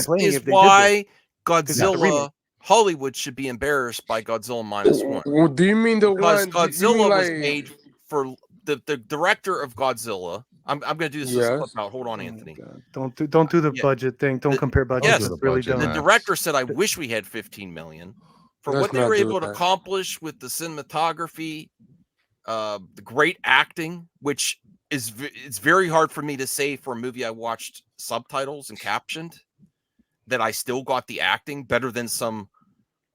complaining is if they did why it's not the remake. Godzilla Hollywood should be embarrassed by Godzilla -1. Well, do you mean the Because one? You Godzilla mean was like? made for the director of Godzilla. I'm going to do this as a clip Yes. out. Hold on, Oh my Anthony. God. Don't do the Yeah. budget thing. Don't compare budgets. yes, That's really budget, dumb. The man. director said, "I wish we had 15 million for Let's what they not were do able to that. accomplish with the cinematography, the great acting, which is it's very hard for me to say for a movie I watched subtitles and captioned that I still got the acting better than some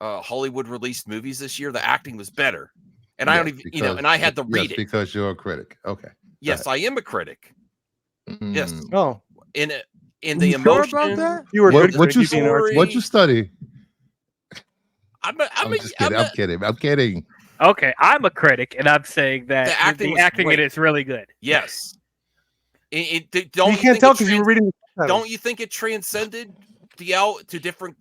Hollywood released movies this year. The acting was better, and I don't even and I had to read it because you're a critic. Okay. Yes, I am a critic. Yes. Mm. Oh, In the You sure emotion. about that? you were What, good. what you critic, being an artist. what you study? I'm just kidding. I'm kidding. I'm kidding. Okay, I'm a critic, and I'm saying that The acting was acting in great. it is really good. Yes. Don't You you can't think tell it because you were reading the subtitles. Don't you think it transcended the out to different?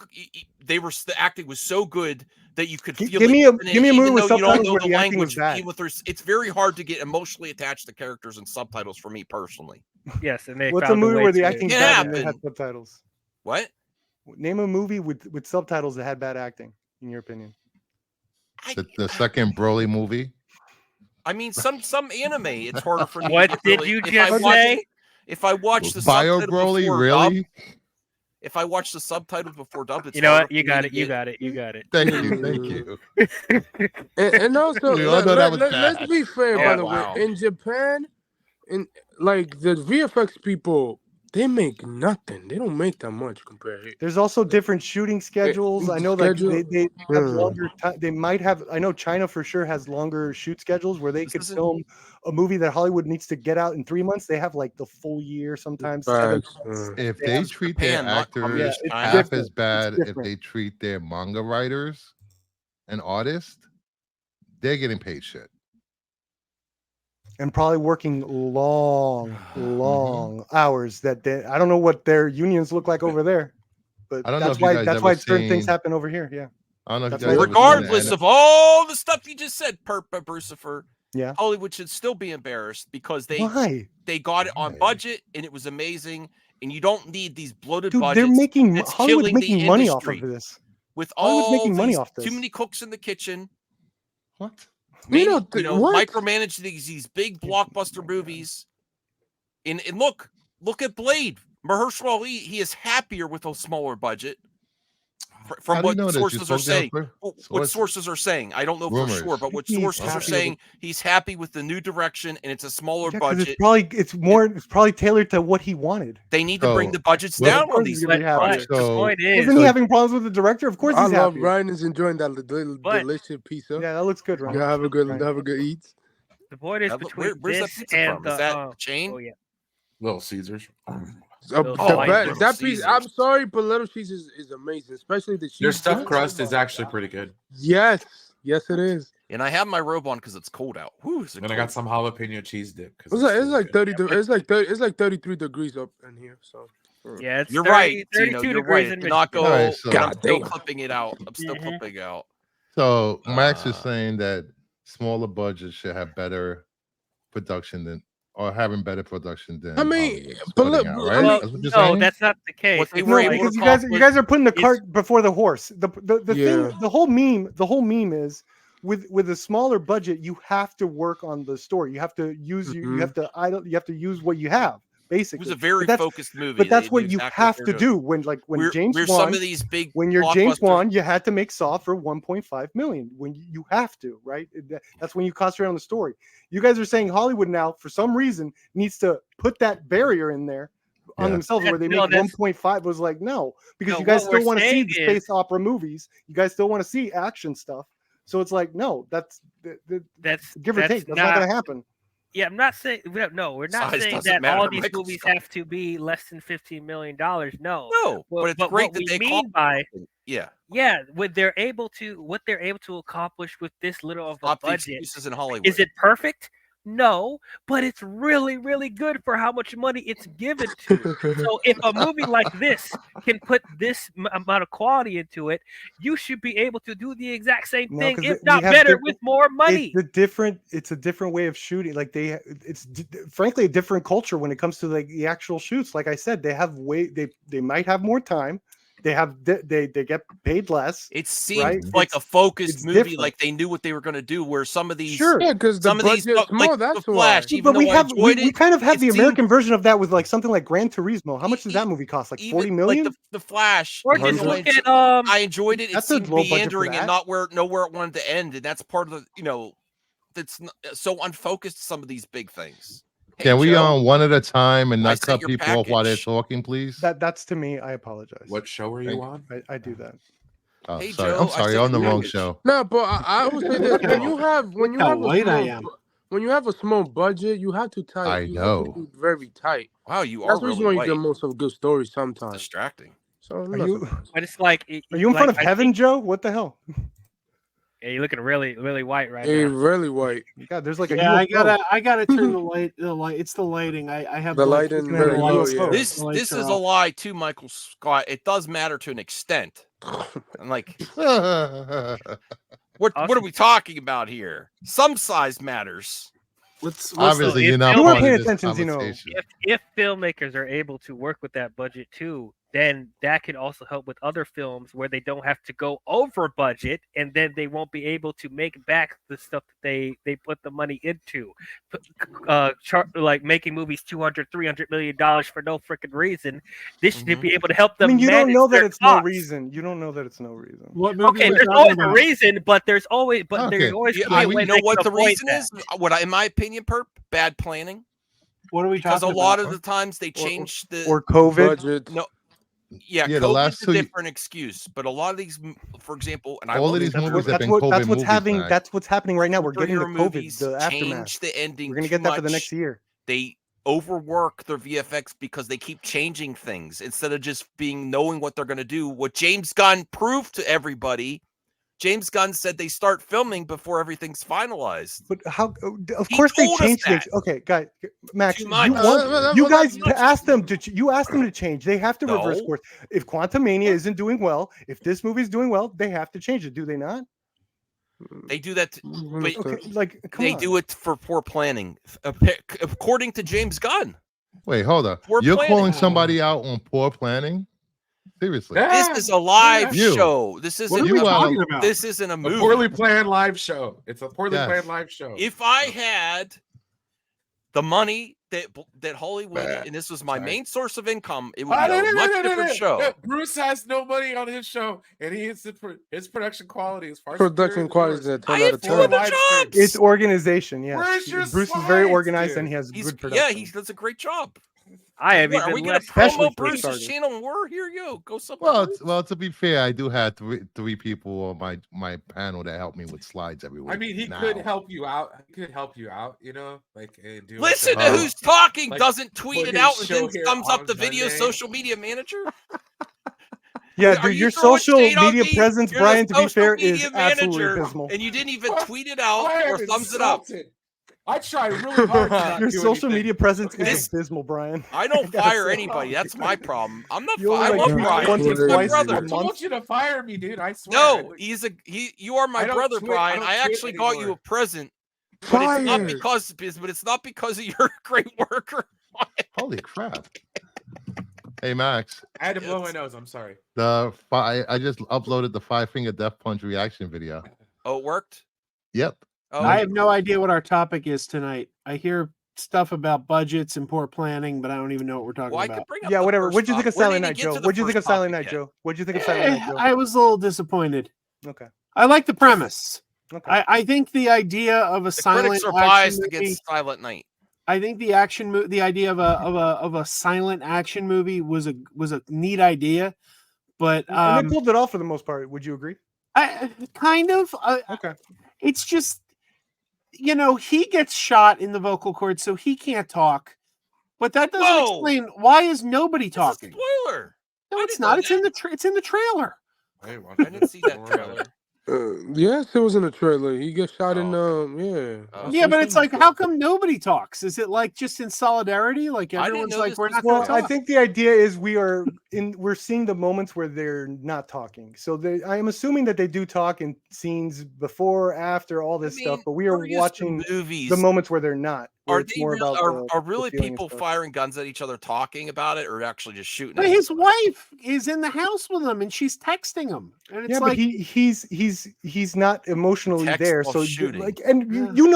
The acting was so good that you could feel. Give me a movie even with though you don't subtitles know where the the acting language. was bad. Even if it's very hard to get emotionally attached to characters and subtitles for me personally. Yes, and they What's a found movie way where the to- acting's It bad and they happened. had subtitles? What? Name a movie with subtitles that had bad acting, in your opinion. The second Broly movie. I mean, some anime. It's harder for me. What to did really, you if just I watch, say? If I watch the Bio subtitle Broly, before really? dub, if I watch the subtitles before dub, it's You know harder what? You for me got to it. You get- got it. You got it. Thank you. Thank you. And also, We all know that was let's bad. be fair. Oh, By the wow. way, in Japan, in like the VFX people, they make nothing. They don't make that much compared here. There's also different shooting schedules. I know like they have longer time. They might have. I know China for sure has longer shoot schedules where they This could isn't- film a movie that Hollywood needs to get out in 3 months. They have like the full year, sometimes 7 Facts, months. If They they have treat Japan, their not actors communist Yeah, it's China. half different. as bad It's if different. they treat their manga writers and artists, they're getting paid shit. and probably working long Mm-hmm. hours. I don't know what their unions look like over there, but I don't know that's if you why guys that's ever why certain things seen- happen over here. Yeah, I don't know if That's you guys why- ever seen Regardless of all the stuff you just said, Brucifer, yeah. Hollywood should still be embarrassed because Why, they got it on Why? budget and it was amazing. And you don't need these bloated dude? budgets. They're making that's Hollywood's killing the making money off industry. of this. With Hollywood's all making money these off this. too many cooks in the kitchen. What? You Maybe, know, what? micromanage these big blockbuster movies. And look at Blade. Mahershala Ali, he is happier with a smaller budget. From How do you what know this? You sources are spoke down saying. for- What Sources. sources are saying. I don't know for Rumors. sure, but what He's sources are happy saying, he's happy with the new direction and it's a smaller Yeah, 'cause budget. it's probably tailored to what he wanted. They need to bring So, the budgets what- down Of on course these he's gonna be happy. projects. The So- point is, Isn't he having problems with the director? Of course I he's love happy. Ryan is enjoying that But- delicious pizza. Yeah, that looks good, right? Yeah, have a good eats. the point is Now, between where's that this pizza and from? Is the that a chain? oh yeah, Little Caesars. Little Caesars. That piece. I'm Caesars. sorry, but Little Caesars is amazing, especially the cheese. Their stuffed dip. crust is actually pretty good. Yes, yes, it is. And I have my robe on because it's cold out. Whew, is it And I cold. got some jalapeno cheese dip. It's like 30. It's like 33 degrees up in here. So yeah. It's You're 30, right. 32 Tino, you're degrees right. in Do not go. Michigan. All right, so- I'm still God damn. clipping it out. I'm still Mhm. clipping out. So Max is Uh, saying that smaller budgets should have better production than, or having better production than. I mean, Hollywood's but putting look, out, I right? mean- Well, That's what you're no, saying? that's not the case. What they It's were No, like- able because to you guys are putting the it's- cart before the horse. The Yeah. thing, the whole meme is with a smaller budget, you have to work on the story. You have to use you have to use what you have It basically. was a very But that's- focused movie. But that's They what knew you exactly have what to they're doing. do when James We're Wan. some of these big When you're James blockbusters- Wan, you had to make Saw for 1.5 million. When you have to, right? That's when you concentrate on the story. You guys are saying Hollywood now, for some reason, needs to put that barrier in there on Yeah. themselves where they No, make that's- 1.5. Was like no, because No, you guys what we're still want to see saying the is- space opera movies. You guys still want to see action stuff. So it's like no, that's That's give or that's take. That's not going to happen. Yeah, I'm not saying no. We're not Size saying doesn't that matter all to these movies Microsoft. have to be less than $15 million. No, No, but it's great what that we they mean by yeah. what they're able to accomplish with this little of a Stop the budget. excuses in Hollywood. Is it perfect? No, but it's really, really good for how much money it's given to. So if a movie like this can put this amount of quality into it, you should be able to do the exact same No, thing, 'cause if we not have better, different- with more money. It's a different way of shooting. Like frankly a different culture when it comes to like the actual shoots. Like I said, they might have more time. they get paid less. It seemed Right? like a focused it's movie, different. like they knew what they were going to do. Where some of these, Sure. Yeah, because the some of these, budget's like more. That's the Flash, why. even But we though have I enjoyed we it, kind of have it the seemed- American version of that with like something like Gran Turismo. How much does that movie cost? Like even 40 million? like the Flash. Or even just though look I at I enjoyed it. It That's a seemed low budget for meandering and that. not where it wanted to end, and that's part of the that's not, so unfocused. Some of these big things. Hey, Can we Joe, one at a time and I not sent cut your people off while they're package. talking, please? That's to me. I apologize. What show are you on? I do that. Oh, Hey, sorry. Joe, I'm I sorry. sent On the you wrong package. show. No, but I would say this: when you have how a white I small am. when you have a small budget, you have to tight. I You know. have to be very tight. Wow, you are That's the reason really why you white. get most of good stories It's sometimes. distracting. So Are nothing you else. but it's like are you in front of I heaven, think- Joe? What the hell? Yeah, you're looking really, really white right Hey, now. really white. God, there's like a Yeah, UFO. I gotta turn the light. It's the lighting. I have The like, lighting looking at a very low. UFO. Yeah. This The lights this are is a off. lie too, Michael Scott. It does matter to an extent. I'm like, what are we talking about here? Some size matters. Let's Obviously, if you're not you weren't part paying of this attention, you know. conversation. If filmmakers are able to work with that budget too, then that could also help with other films where they don't have to go over budget, and then they won't be able to make back the stuff that they put the money into. Like making movies $200-300 million for no freaking reason. This should be able to help I them. mean, you don't manage know that their it's no costs. reason. You don't know that it's no reason. What movie Okay, are we there's talking always a about? reason, but there's always Okay. there's always Yeah, gonna be a you way know they what can the avoid reason that. is? In my opinion, Perp, bad planning. What are we Because a talking lot about? of the times they change the Or COVID. Budget. no. Yeah, Yeah, the last COVID's a two- different excuse, but a lot of these, for example, and I All love of these this movies movie, have been COVID movies, Mac. That's what's happening right now. We're getting the superhero COVID, movies the aftermath. change the ending. We're gonna too get that for the much. next year. They overwork their VFX because they keep changing things instead of just knowing what they're going to do. What James Gunn proved to everybody. James Gunn said they start filming before everything's finalized. But how? Of He course they told us changed that. things. Okay, guys, Max, Too you much. you guys Too much. asked them to. You asked them to change. They have to reverse No. course. If Quantumania isn't doing well, if this movie's doing well, they have to change it. Do they not? They do that. But Okay, like come they on. do it for poor planning, according to James Gunn. Wait, hold up. Poor You're planning. calling somebody out on poor planning? Seriously. Yeah. This is a live You. show. This What isn't. are we You are- talking about? This isn't a A movie. poorly planned live show. It's a poorly Yes. planned live show. If I had the money that Hollywood, and this was my Sorry. main source of income, it would be a much different show. Bruce has no money on his show, and his production quality is far Production superior quality to is a yours. 10 I out have of two 10. other Live stream. jobs. It's organization. Yes, Where's your Bruce is very slides, organized dude? and he has He's good production. yeah, he does a great job. I have What, are even we gonna less. Especially promo for Bruce's starters. channel more? Here you go. Go somewhere. Well, to be fair, I do have three people on my panel that help me with slides every week. I mean, he now. could help you out. He could help you out, you know, like do Listen like to a- who's talking, like, doesn't tweet put it his out, and show then here thumbs up on the video Monday. social media manager. Yeah, Are dude, you your throwing social shade on media me? presence, You're the Brian, to be social fair, media is absolutely manager, abysmal. and you didn't even tweet it out I or am thumbs it up. insulted. I tried really hard to not Your do social anything. media presence Okay? is abysmal, Brian. I don't gotta fire say. anybody. That's my problem. I'm not. You only, I like, love tweet Brian. once or He's my twice a brother. I month. told you to fire me, dude. I swear. No, you are my I don't brother, tweet- Brian. I I don't tweet actually got you a anymore. present, but it's not Fired. because of your great worker. Holy crap! Hey Max, I had to blow Yes. my nose. I'm sorry. I just uploaded the 5-finger death punch reaction video. Oh, it worked. Yep. Oh, I have no idea what our topic is tonight. I hear stuff about budgets and poor planning, but I don't even know what we're talking well, I could about. bring up Yeah, the whatever. first What'd you think of topic. We Silent didn't Night, get Joe? to the What'd you think of first Silent topic Night, yet. Joe? What'd you think of Silent Night, Joe? I was a little disappointed. Okay. I like the premise. Okay. I think the idea of a The silent critics are action biased movie, against Silent Night. I think the the idea of a silent action movie was a neat idea, but And they pulled it off for the most part. Would you agree? I kind of Okay. it's just, you know, he gets shot in the vocal cords, so he can't talk. But that doesn't Whoa! explain why is nobody It's a talking. spoiler. No, I it's didn't not. know It's in the it's in the trailer. Hey, well, I didn't see that trailer. Yes, it was in the trailer. He gets shot in Oh, yeah. Oh. Yeah, but it's like, how come nobody talks? Is it like just in solidarity? Like I didn't everyone's know like, this we're was not Well, going to I talk. think the idea is we're seeing the moments where they're not talking. So I am assuming that they do talk in scenes before, after, all this stuff, but we are we're used to watching movies. the moments where they're not. where Are it's they more real, about are the really feeling and people stuff. firing guns at each other talking about it, or actually just shooting? But at his each other? wife is in the house with him, and she's texting him, and it's Yeah, like, but he's not emotionally Text there. while So shooting. like, and Yeah. you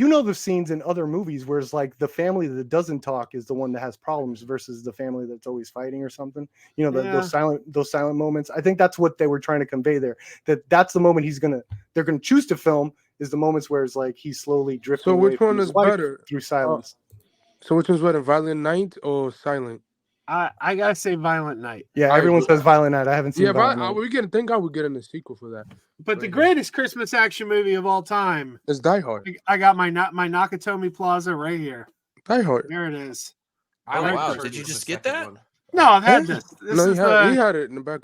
know the scenes in other movies where it's like the family that doesn't talk is the one that has problems versus the family that's always fighting or something. You know, Yeah. those silent moments. I think that's what they were trying to convey there. That's the moment they're gonna choose to film is the moments where it's like he's slowly drifting So away which from one his is wife better? through silence. So which one's better, Violent Night or Silent? I gotta say, Violent Night. Yeah, I everyone agree. says Violent Night. I haven't seen Yeah, but Violent Night. we get. Thank God we're getting a sequel for that. But the Right. greatest Christmas action movie of all time. It's Die Hard. I got my Nakatomi Plaza right here. Die Hard. There it is. I Oh, like wow. the Did you first just and get second that? one. No, I've had Huh? this. This No, is he had it in the back.